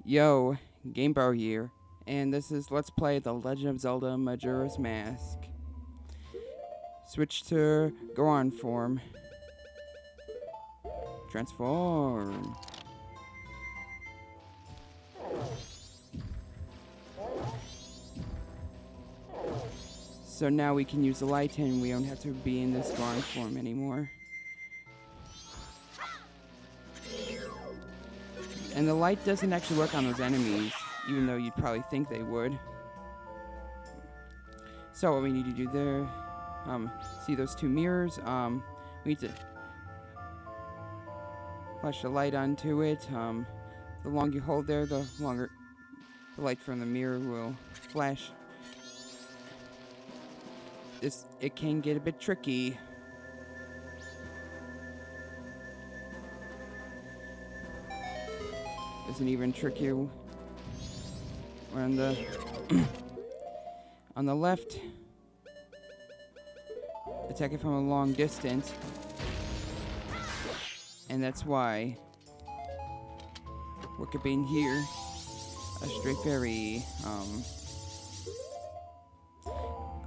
Yo, GameBro here, and this is Let's Play The Legend of Zelda Majora's Mask. Switch to Goron form. Transform. So now we can use the light and we don't have to be in this Goron form anymore. And the light doesn't actually work on those enemies, even though you'd probably think they would. So what we need to do there, see those two mirrors, we need to flash the light onto it. The longer you hold there, the longer the light from the mirror will flash. It can get a bit tricky. It's an even trickier one on the on the left. Attack it from a long distance, and that's why what could be in here a stray fairy.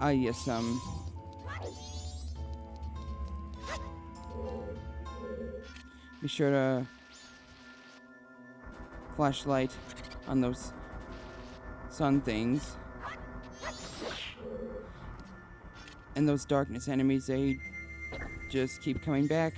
Yes. Be sure to flashlight on those sun things. And those darkness enemies, they just keep coming back.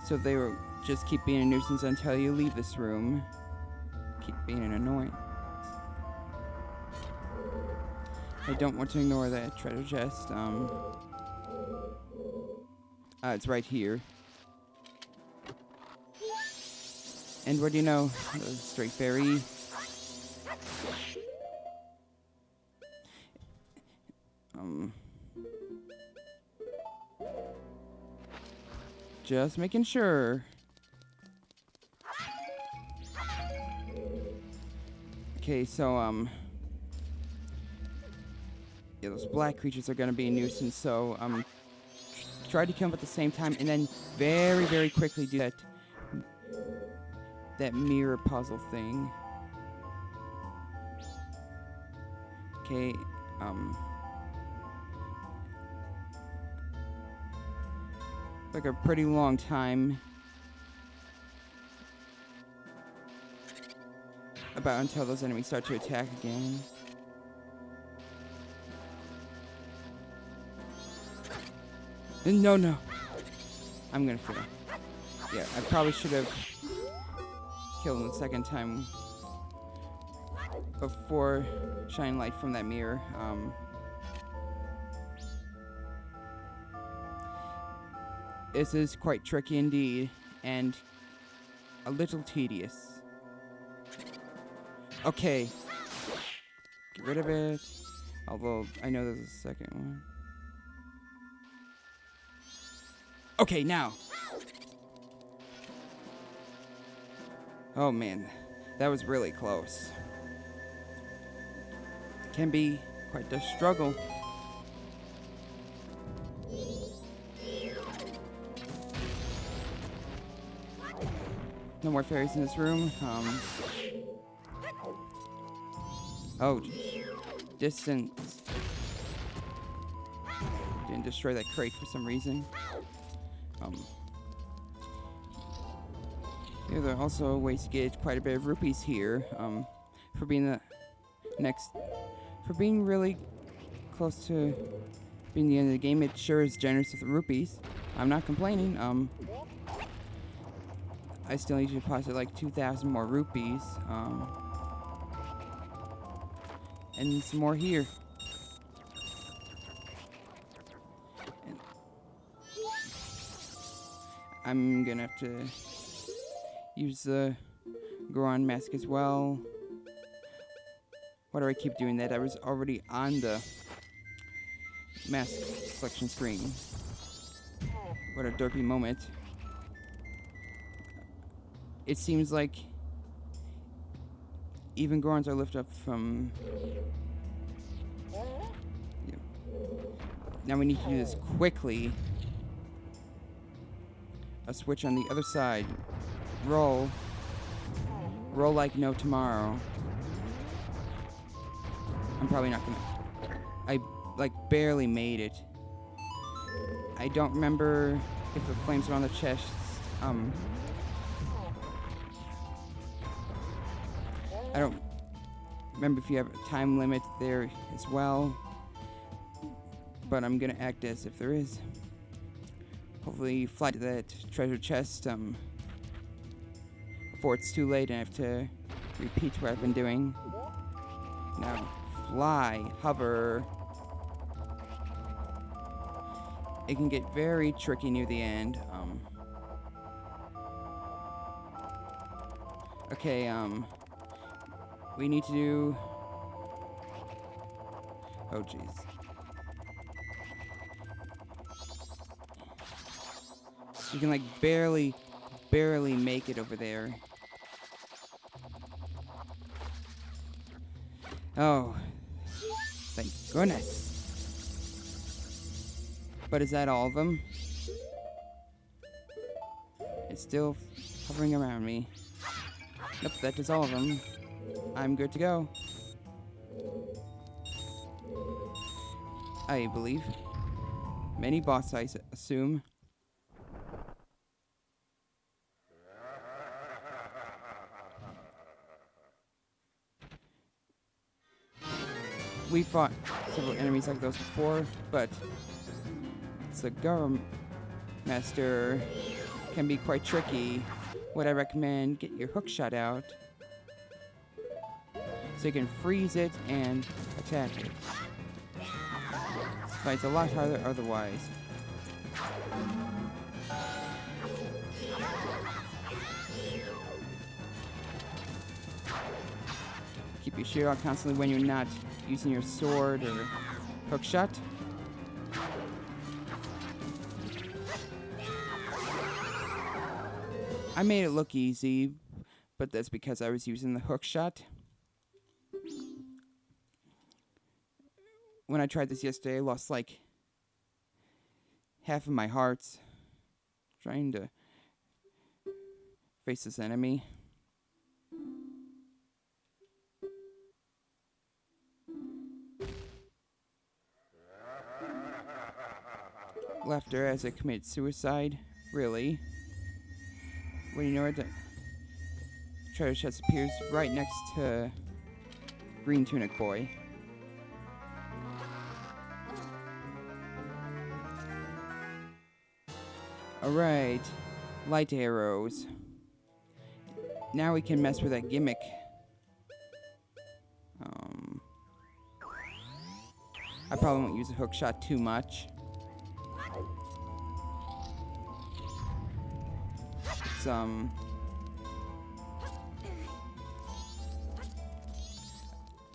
So they will just keep being a nuisance until you leave this room. Keep being an annoyance. I don't want to ignore that treasure chest. It's right here. And what do you know? The stray fairy. Just making sure. Okay, so, yeah, those black creatures are gonna be a nuisance, so, try to kill them at the same time, and then very, very quickly do that mirror puzzle thing. Okay, like a pretty long time. About until those enemies start to attack again. No. I'm gonna fail. Yeah, I probably should have killed him the second time before shining light from that mirror. This is quite tricky indeed, and a little tedious. Okay. Get rid of it. Although, I know there's a second one. Okay, now. Oh man, that was really close. Can be quite a struggle. No more fairies in this room. Oh, distance. Didn't destroy that crate for some reason. Yeah, there are also ways to get quite a bit of rupees here. For being really close to being the end of the game, it sure is generous with the rupees. I'm not complaining. I still need to deposit like 2,000 more rupees. And some more here. And I'm gonna have to use the Goron mask as well. Why do I keep doing that? I was already on the mask selection screen. What a derpy moment. It seems like even Gorons are lifted up from... Yeah. Now we need to do this quickly. A switch on the other side. Roll. roll like no tomorrow. I'm probably not gonna... I, like, barely made it. I don't remember if the flames were on the chest. I don't remember if you have a time limit there as well. But I'm gonna act as if there is. Hopefully fly to that treasure chest before it's too late and I have to repeat what I've been doing. Now, fly, hover. It can get very tricky near the end. Okay, we need to do... Oh, jeez. You can, like, barely make it over there. Oh, thank goodness. But is that all of them? It's still hovering around me. Nope, that is all of them. I'm good to go. I believe. Many boss, I assume. We fought several enemies like those before, but the Garo Master can be quite tricky. What I recommend, get your hook shot out so you can freeze it and attack it. This fight's a lot harder otherwise. Keep your shield out constantly when you're not using your sword or hook shot. I made it look easy, but that's because I was using the hook shot. When I tried this yesterday, I lost like half of my hearts trying to face this enemy. Left her as I commit suicide? Really? When you know it, the treasure chest appears right next to Green Tunic Boy. Alright, light arrows. Now we can mess with that gimmick. I probably won't use a hook shot too much.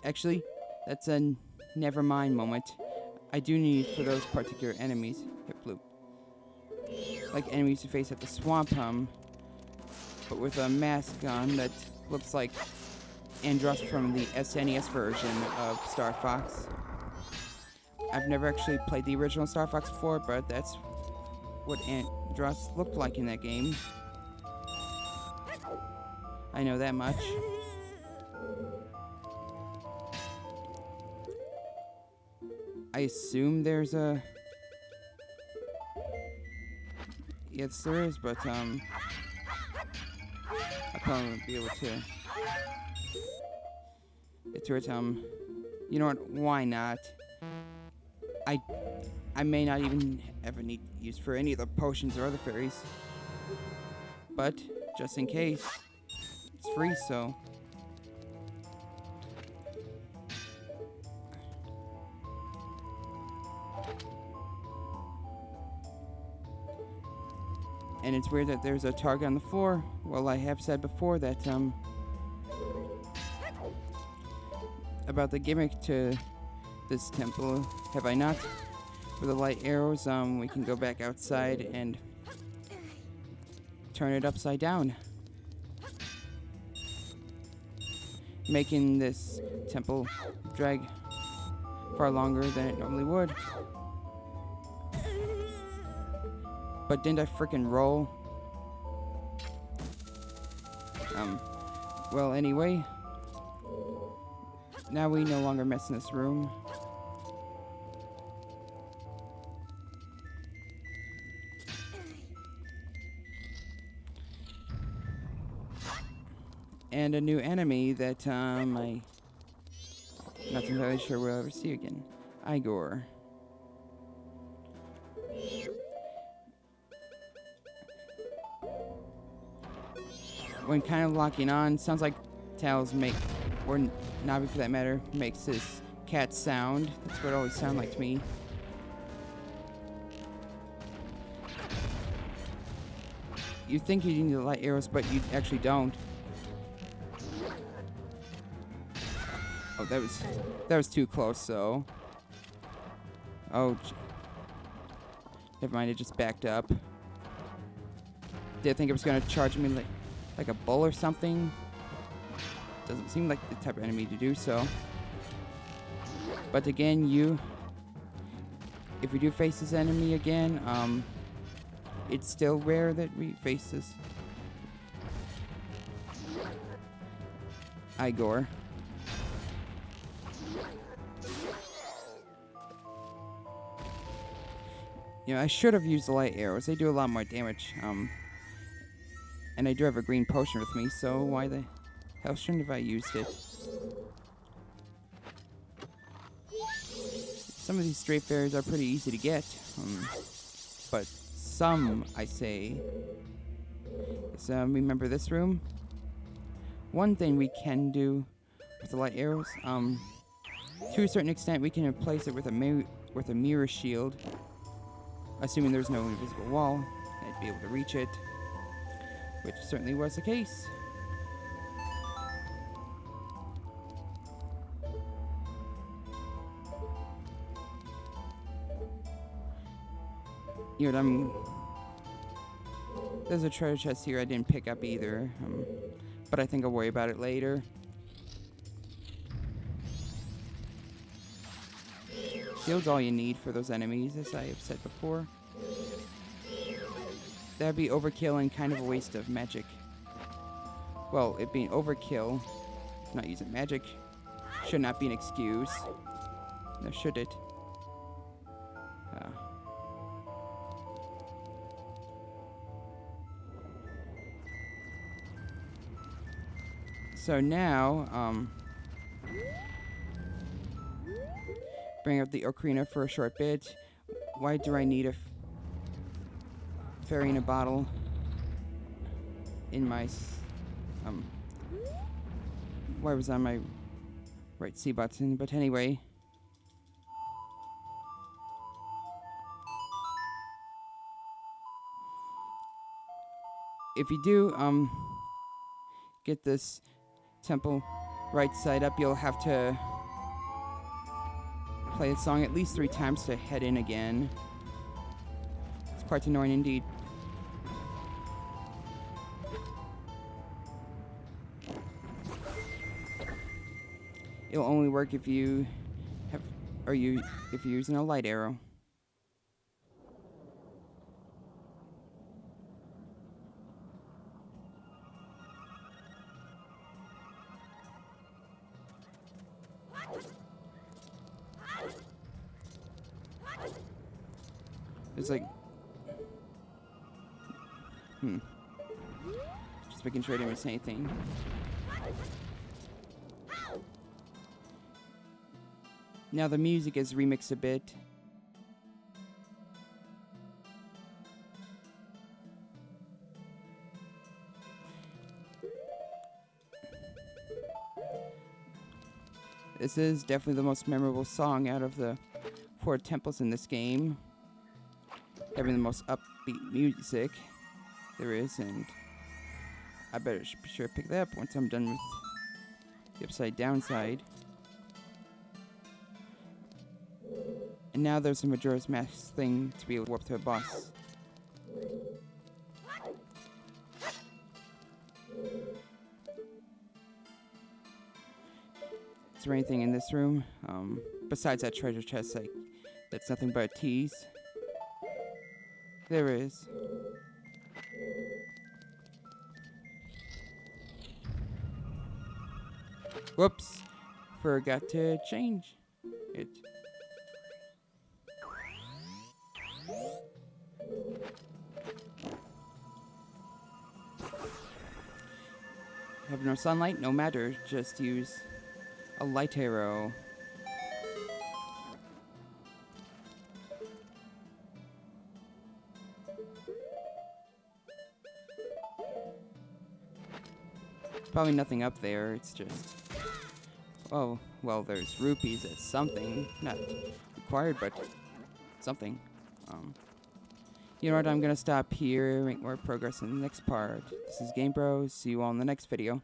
Actually, that's a never mind moment. I do need for those particular enemies. Hit blue. Like enemies to face at the swamp but with a mask on that looks like Andross from the SNES version of Star Fox. I've never actually played the original Star Fox before, but that's what Andross looked like in that game. I know that much. I assume there's a... Yes, there is, but, I probably won't be able to get to it, you know what, why not? I may not even ever need use for any of the potions or other fairies. But, just in case, it's free, so... And it's weird that there's a target on the floor. Well, I have said before that, about the gimmick to this temple, have I not? With the light arrows, we can go back outside and turn it upside down, making this temple drag far longer than it normally would. But didn't I frickin' roll? Well, anyway, now we no longer mess in this room. And a new enemy that I'm not entirely sure we'll ever see again. Igor. When kind of locking on, sounds like Tails make, or Navi for that matter, makes this cat sound. That's what it always sounds like to me. You think you need the light arrows, but you actually don't. Oh, that was too close, so. Oh, never mind, it just backed up. Did I think it was gonna charge me like a bull or something? Doesn't seem like the type of enemy to do so. But again, if we do face this enemy again, it's still rare that we face this Igor. You know, I should have used the light arrows. They do a lot more damage. And I do have a green potion with me, so why the hell shouldn't have I used it? Some of these stray fairies are pretty easy to get, but some, I say. So remember this room? One thing we can do with the light arrows, to a certain extent, we can replace it with a mirror shield. Assuming there's no invisible wall, I'd be able to reach it, which certainly was the case. You know, there's a treasure chest here I didn't pick up either, but I think I'll worry about it later. Shield's all you need for those enemies, as I have said before. That'd be overkill and kind of a waste of magic. Well, it being overkill, if not using magic, should not be an excuse. Now, should it? So now, bring up the ocarina for a short bit. Why do I need a fairy in a bottle in my why was on my right C button? But anyway, if you do get this temple right side up, you'll have to play the song at least 3 times to head in again. It's quite annoying indeed. It'll only work if you have, if you're using a light arrow. It's like, just making sure I didn't miss anything. Now the music is remixed a bit. This is definitely the most memorable song out of the 4 temples in this game. Having the most upbeat music there is, and I better be sure to pick that up once I'm done with the upside down side. And now there's a Majora's Mask thing to be able to warp to a boss. Is there anything in this room? Besides that treasure chest, that's nothing but a tease. There is. Whoops. Forgot to change it. Have no sunlight? No matter. Just use a light arrow. Probably nothing up there. It's just... Oh, well, there's rupees. It's something. Not required, but something. You know what? I'm going to stop here, make more progress in the next part. This is Game Bros. See you all in the next video.